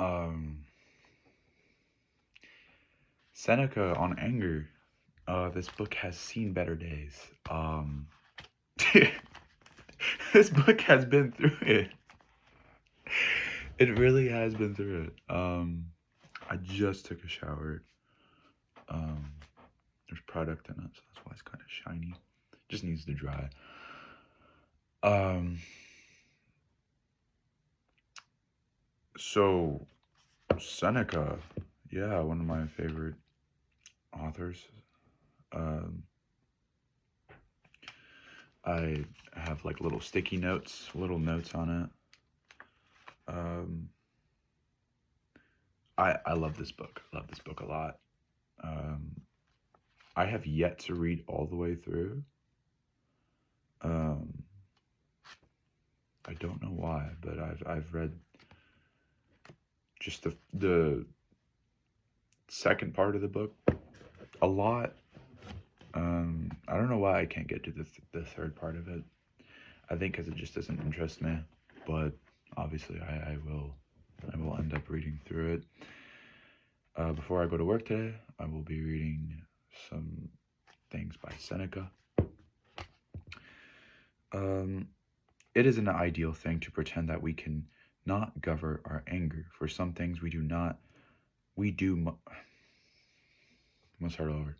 Um, Seneca on anger. This book has seen better days. This book has been through it. It really has been through it. I just took a shower. Um, there's product in it, so that's why it's kind of shiny. Just needs to dry. Um, so Seneca, yeah, one of my favorite authors. Um, I have like little sticky notes, little notes on it. I love this book. I love this book a lot. Um, I have yet to read all the way through. Um, I don't know why, but I've read just the second part of the book a lot. I don't know why I can't get to the third part of it. I think because it just doesn't interest me. But obviously, I will end up reading through it. Before I go to work today, I will be reading some things by Seneca. It is an ideal thing to pretend that we can not govern our anger. For some things we do not, we do. Let's start over.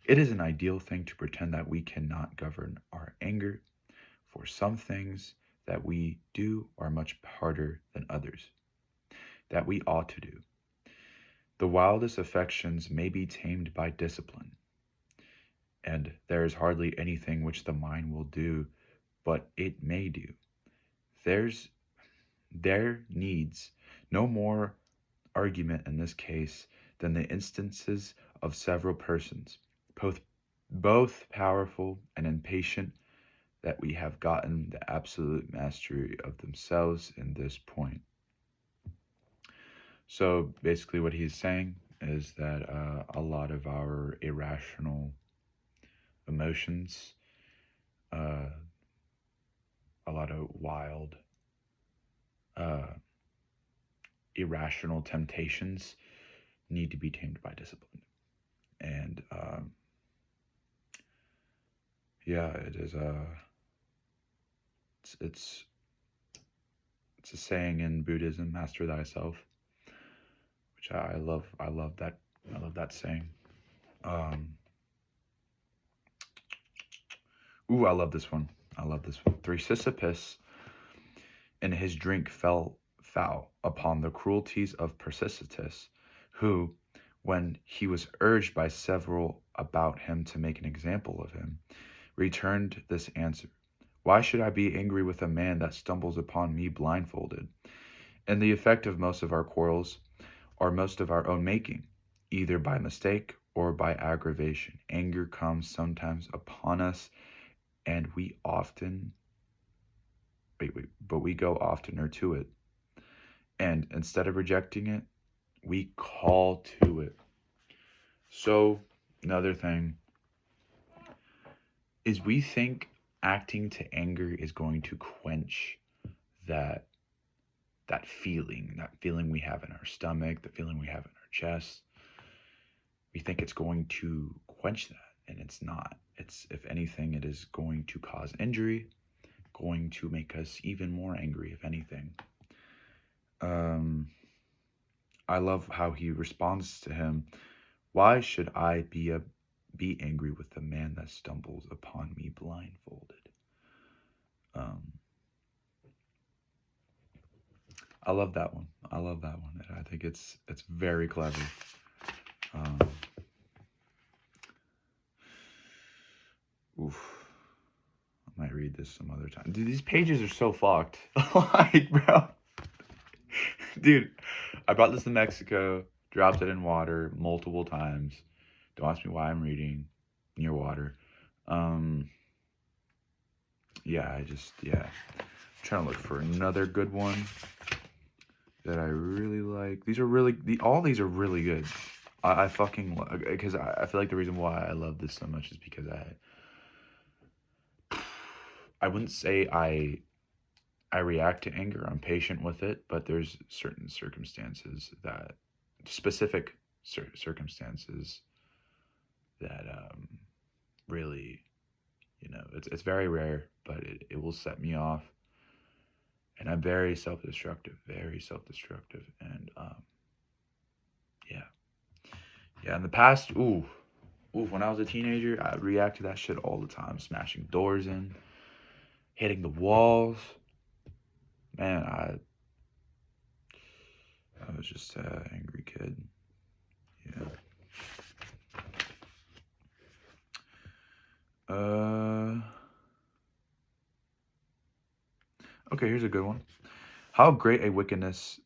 It is an ideal thing to pretend that we cannot govern our anger. For some things that we do are much harder than others, that we ought to do. The wildest affections may be tamed by discipline, and there is hardly anything which the mind will do, but it may do. There needs no more argument in this case than the instances of several persons, both powerful and impatient, that we have gotten the absolute mastery of themselves in this point. So basically, what he's saying is that a lot of our irrational emotions, uh, a lot of wild, irrational temptations need to be tamed by discipline. And yeah, it is it's a saying in Buddhism, "Master thyself," which I love. I love that saying. I love this one. I love this one. Thresippus in his drink fell foul upon the cruelties of Persicetus, who, when he was urged by several about him to make an example of him, returned this answer: "Why should I be angry with a man that stumbles upon me blindfolded?" And the effect of most of our quarrels are most of our own making, either by mistake or by aggravation. Anger comes sometimes upon us, and we go oftener to it. And instead of rejecting it, we call to it. So, another thing is we think acting to anger is going to quench that feeling we have in our stomach, the feeling we have in our chest. We think it's going to quench that, and it's not. It's, if anything, it is going to cause injury, going to make us even more angry, if anything. I love how he responds to him: "Why should I be angry with the man that stumbles upon me blindfolded?" I love that one. I think it's very clever. I might read this some other time. Dude, these pages are so fucked. Like, bro. Dude, I brought this to Mexico, dropped it in water multiple times. Don't ask me why I'm reading near water. I'm trying to look for another good one that I really like. All these are really good. I fucking, because I feel like the reason why I love this so much is because I wouldn't say I I react to anger. I'm patient with it, but there's certain circumstances that, specific circumstances that really, it's very rare, but it will set me off. And I'm very self destructive. And yeah. Yeah, in the past, when I was a teenager, I react to that shit all the time, smashing doors in, hitting the walls. Man, I was just an angry kid. Yeah. Okay, here's a good one. How great a wickedness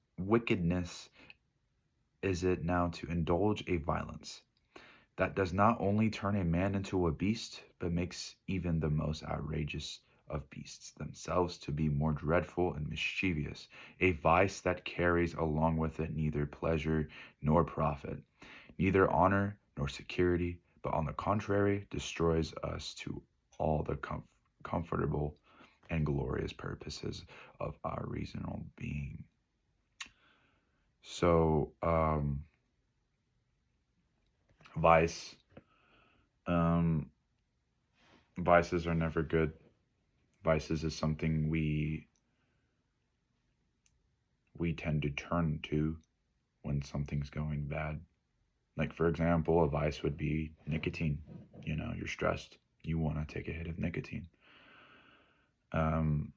is it now to indulge a violence that does not only turn a man into a beast, but makes even the most outrageous of beasts themselves to be more dreadful and mischievous, a vice that carries along with it neither pleasure nor profit, neither honor nor security, but on the contrary destroys us to all the comfortable and glorious purposes of our reasonable being. So, vice. Um, Vices are never good. Vices is something we tend to turn to when something's going bad. Like, for example, a vice would be nicotine. You're stressed. You want to take a hit of nicotine. Um,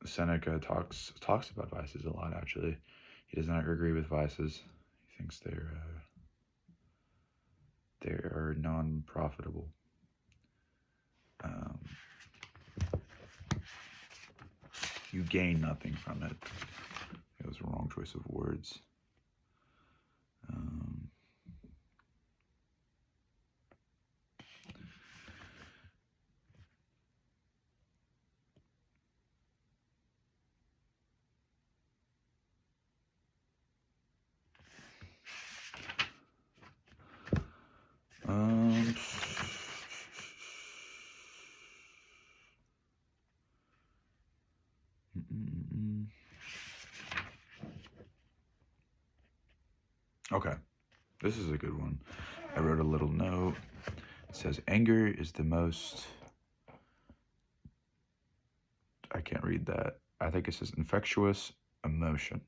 Seneca talks about vices a lot. Actually, he does not agree with vices. He thinks they are non-profitable. Um, you gain nothing from it. It was a wrong choice of words. Um, um, Okay, this is a good one. I wrote a little note. It says, anger is the most... I can't read that. I think it says infectious emotion.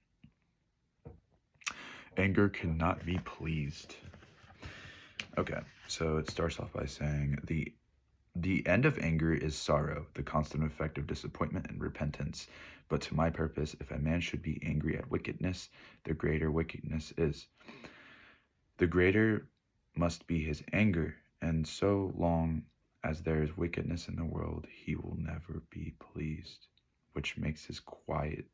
Anger cannot be pleased. Okay, so it starts off by saying, the end of anger is sorrow, the constant effect of disappointment and repentance. But to my purpose, if a man should be angry at wickedness, the greater wickedness is. The greater must be his anger, and so long as there is wickedness in the world, he will never be pleased, which makes his quiet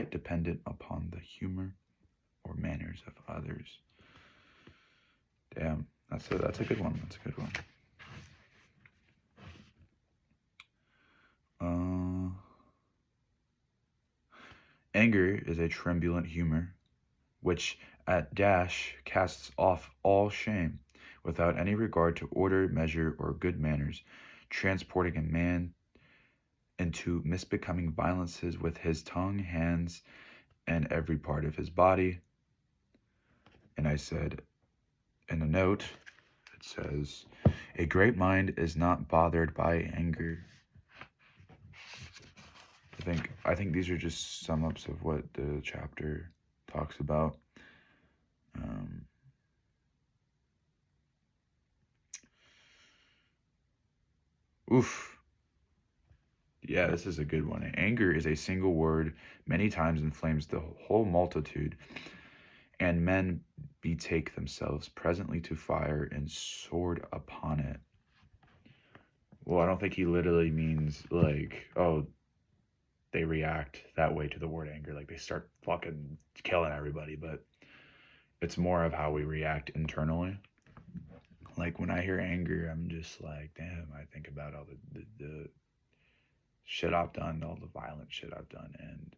dependent upon the humor or manners of others. Damn, that's a good one. That's a good one. Anger is a tremulent humor, which at dash casts off all shame, without any regard to order, measure, or good manners, transporting a man into misbecoming violences with his tongue, hands, and every part of his body. And I said, in a note, it says, a great mind is not bothered by anger. I think these are just sum ups of what the chapter talks about. Oof. Yeah, this is a good one. Anger is a single word, many times inflames the whole multitude, and men betake themselves presently to fire and sword upon it. Well, I don't think he literally means like, oh, they react that way to the word anger, like they start fucking killing everybody, but it's more of how we react internally. Like when I hear anger, I'm just like, damn, I think about all the shit I've done, all the violent shit I've done, and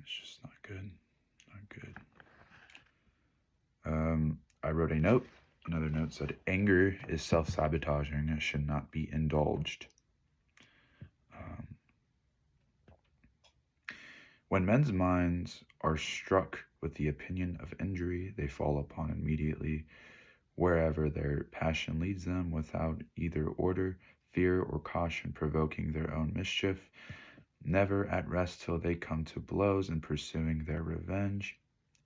it's just not good. Not good. I wrote a note. Another note said, anger is self-sabotaging and should not be indulged. When men's minds are struck with the opinion of injury, they fall upon immediately wherever their passion leads them, without either order, fear, or caution, provoking their own mischief, never at rest till they come to blows in pursuing their revenge.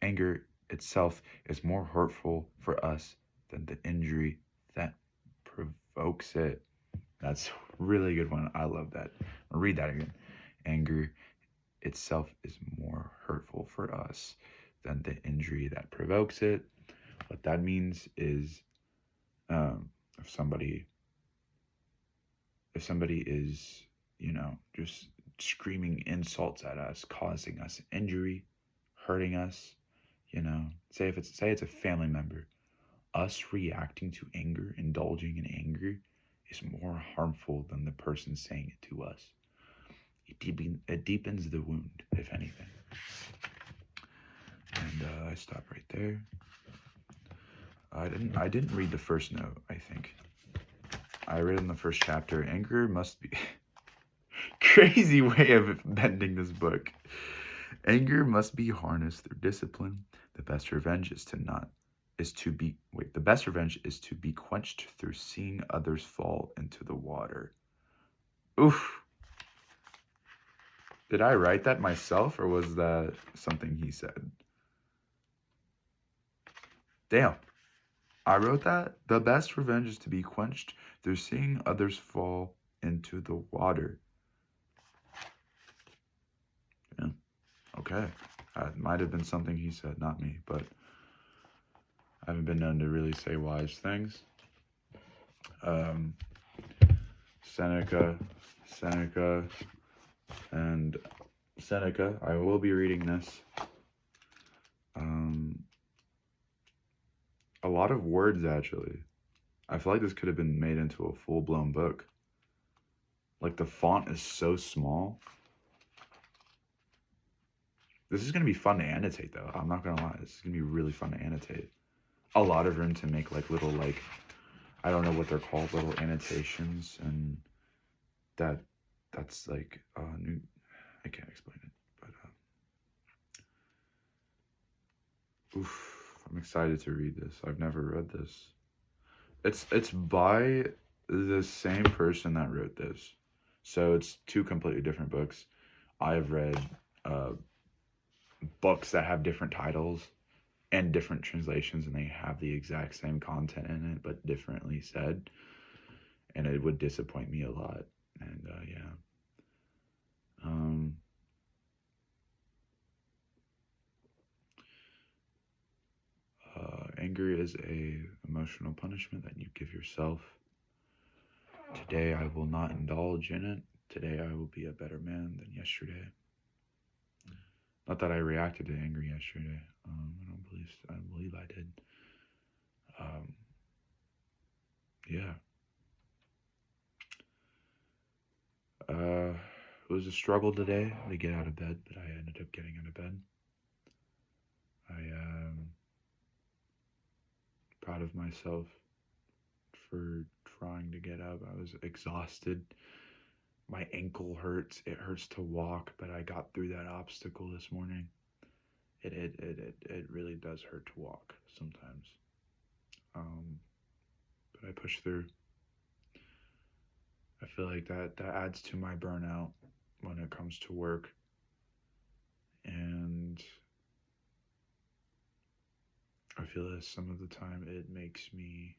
Anger itself is more hurtful for us than the injury that provokes it. That's a really good one. I love that. I'll read that again. Anger itself is more hurtful for us than the injury that provokes it. What that means is, if somebody is, just screaming insults at us, causing us injury, hurting us, say it's a family member, us reacting to anger, indulging in anger, is more harmful than the person saying it to us. It deepens the wound, if anything. And I stop right there. I didn't read the first note, I think. I read in the first chapter, anger must be crazy way of bending this book. Anger must be harnessed through discipline. The best revenge is to be quenched through seeing others fall into the water. Oof. Did I write that myself, or was that something he said? Damn. I wrote that. The best revenge is to be quenched through seeing others fall into the water. Yeah. Okay. That might have been something he said, not me, but I haven't been known to really say wise things. Seneca, I will be reading this. A lot of words, actually. I feel like this could have been made into a full-blown book. Like, the font is so small. This is going to be fun to annotate, though. I'm not going to lie. This is going to be really fun to annotate. A lot of room to make, little, I don't know what they're called, little annotations, and that's, new. I can't explain it, but, oof. I'm excited to read this. I've never read this. It's by the same person that wrote this. So it's two completely different books. I've read books that have different titles and different translations, and they have the exact same content in it, but differently said. And it would disappoint me a lot. And yeah. Anger is a emotional punishment that you give yourself. Today I will not indulge in it. Today I will be a better man than yesterday. Not that I reacted to anger yesterday. I don't believe I did. Yeah. It was a struggle today to get out of bed, but I ended up getting out of bed. I am proud of myself for trying to get up. I was exhausted. My ankle hurts. It hurts to walk, but I got through that obstacle this morning. It really does hurt to walk sometimes. But I pushed through. I feel like that adds to my burnout when it comes to work. And I feel that some of the time it makes me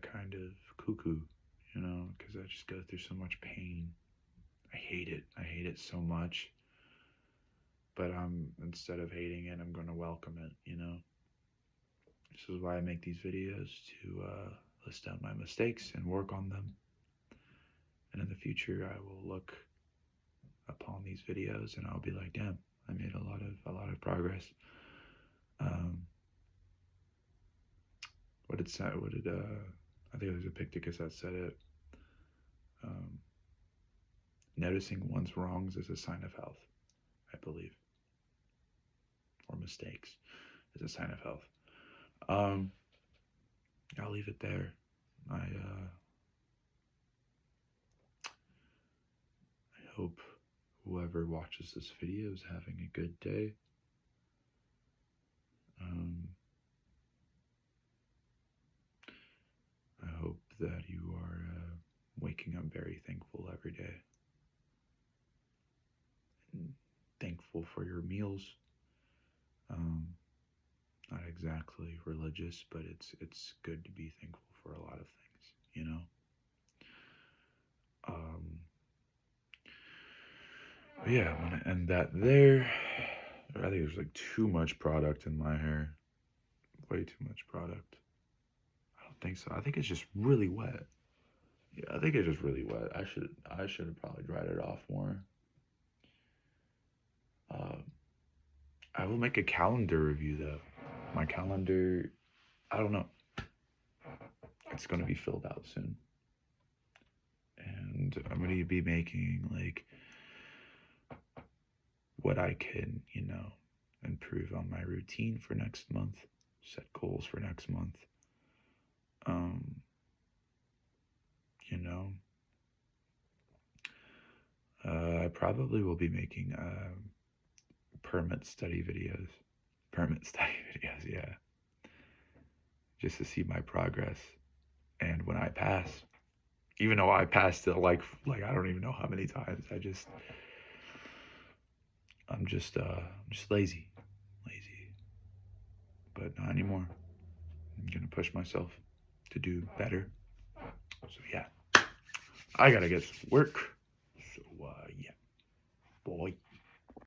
kind of cuckoo, because I just go through so much pain. I hate it so much. But instead of hating it, I'm going to welcome it, This is why I make these videos, to list down my mistakes and work on them. And in the future, I will look upon these videos and I'll be like, damn, I made a lot of progress. I think it was Epictetus that said it. Noticing one's wrongs is a sign of health, I believe. Or mistakes is a sign of health. I'll leave it there. hope whoever watches this video is having a good day. I hope that you are waking up very thankful every day. And thankful for your meals. Not exactly religious, but it's good to be thankful for a lot of things, you know? But yeah, I'm gonna end that there. I think there's like too much product in my hair. Way too much product. I don't think so. I think it's just really wet. Yeah, I think it's just really wet. I should have probably dried it off more. I will make a calendar review though. My calendar, I don't know. It's gonna be filled out soon. And I'm gonna be making like what I can, improve on my routine for next month, set goals for next month. I probably will be making permit study videos. Yeah. Just to see my progress. And when I pass, even though I passed it like I don't even know how many times, I'm just lazy. But not anymore. I'm gonna push myself to do better. So yeah, I gotta get some work. So yeah, boy.